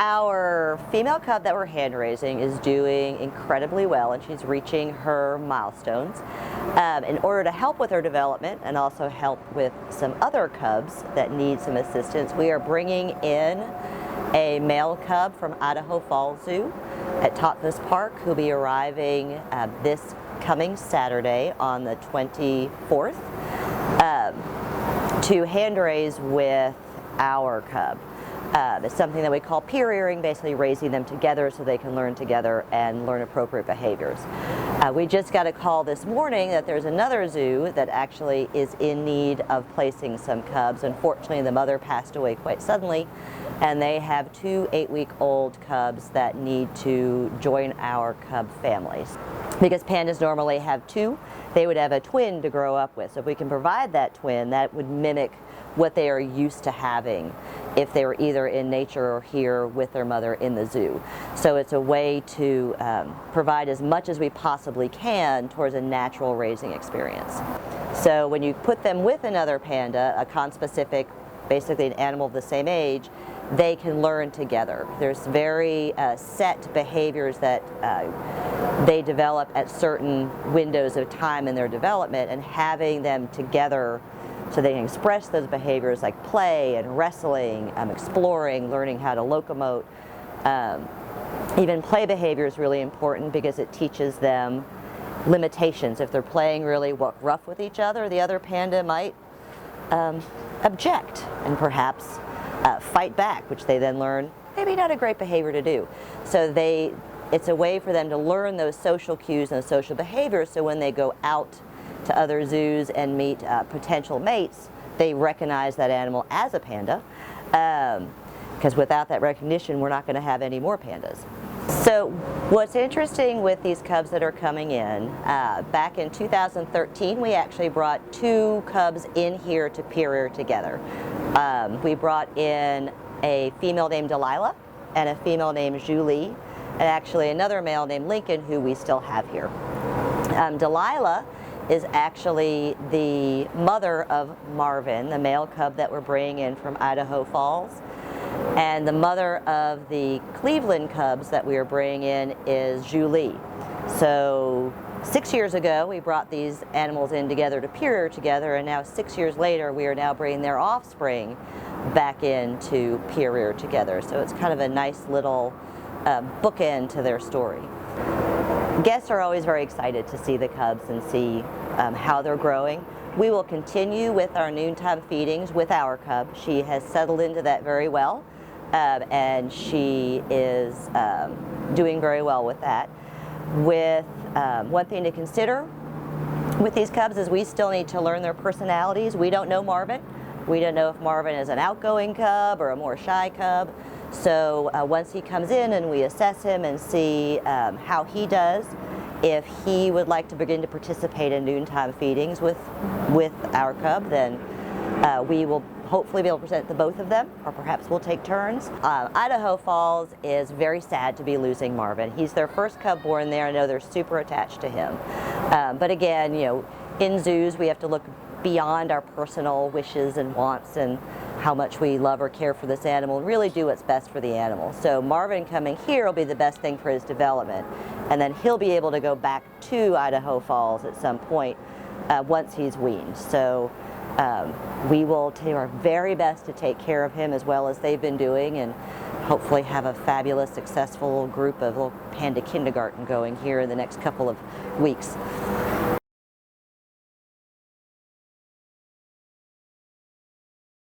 Our female cub that we're hand raising is doing incredibly well, and she's reaching her milestones. In order to help with her development and also help with some other cubs that need some assistance, we are bringing in a male cub from Idaho Falls Zoo at Totnes Park, who'll be arriving this coming Saturday on the 24th to hand raise with our cub. It's something that we call peer rearing, basically raising them together so they can learn together and learn appropriate behaviors. We just got a call this morning that there's another zoo that actually is in need of placing some cubs. Unfortunately, the mother passed away quite suddenly, and they have 2 8-week-old cubs that need to join our cub families. Because pandas normally have 2, they would have a twin to grow up with. So if we can provide that twin, that would mimic what they are used to having if they were either in nature or here with their mother in the zoo. So it's a way to provide as much as we possibly can towards a natural raising experience. So when you put them with another panda, a conspecific, basically an animal of the same age, they can learn together. There's very set behaviors that they develop at certain windows of time in their development, and having them together so they can express those behaviors like play and wrestling, exploring, learning how to locomote. Even play behavior is really important because it teaches them limitations. If they're playing really rough with each other, the other panda might object and perhaps fight back, which they then learn maybe not a great behavior to do. So it's a way for them to learn those social cues and those social behaviors, so when they go out to other zoos and meet potential mates, they recognize that animal as a panda, because without that recognition, we're not going to have any more pandas. So what's interesting with these cubs that are coming in, back in 2013, we actually brought 2 cubs in here to peer rear together. We brought in a female named Delilah and a female named Julie, and actually another male named Lincoln, who we still have here. Delilah is actually the mother of Marvin, the male cub that we're bringing in from Idaho Falls. And the mother of the Cleveland cubs that we are bringing in is Julie. So 6 years ago, we brought these animals in together to peer rear together, and now 6 years later, we are now bringing their offspring back in to peer rear together. So it's kind of a nice little bookend to their story. Guests are always very excited to see the cubs and see how they're growing. We will continue with our noontime feedings with our cub. She has settled into that very well, and she is doing very well with that. With one thing to consider with these cubs is we still need to learn their personalities. We don't know Marvin. We don't know if Marvin is an outgoing cub or a more shy cub. So once he comes in and we assess him and see how he does, if he would like to begin to participate in noontime feedings with our cub, then we will hopefully be able to present the both of them, or perhaps we'll take turns. Idaho Falls is very sad to be losing Marvin. He's their first cub born there. I know they're super attached to him. But again, you know, in zoos we have to look beyond our personal wishes and wants and how much we love or care for this animal, and really do what's best for the animal. So Marvin coming here will be the best thing for his development, and then he'll be able to go back to Idaho Falls at some point once he's weaned. So we will do our very best to take care of him as well as they've been doing, and hopefully have a fabulous, successful group of little panda kindergarten going here in the next couple of weeks.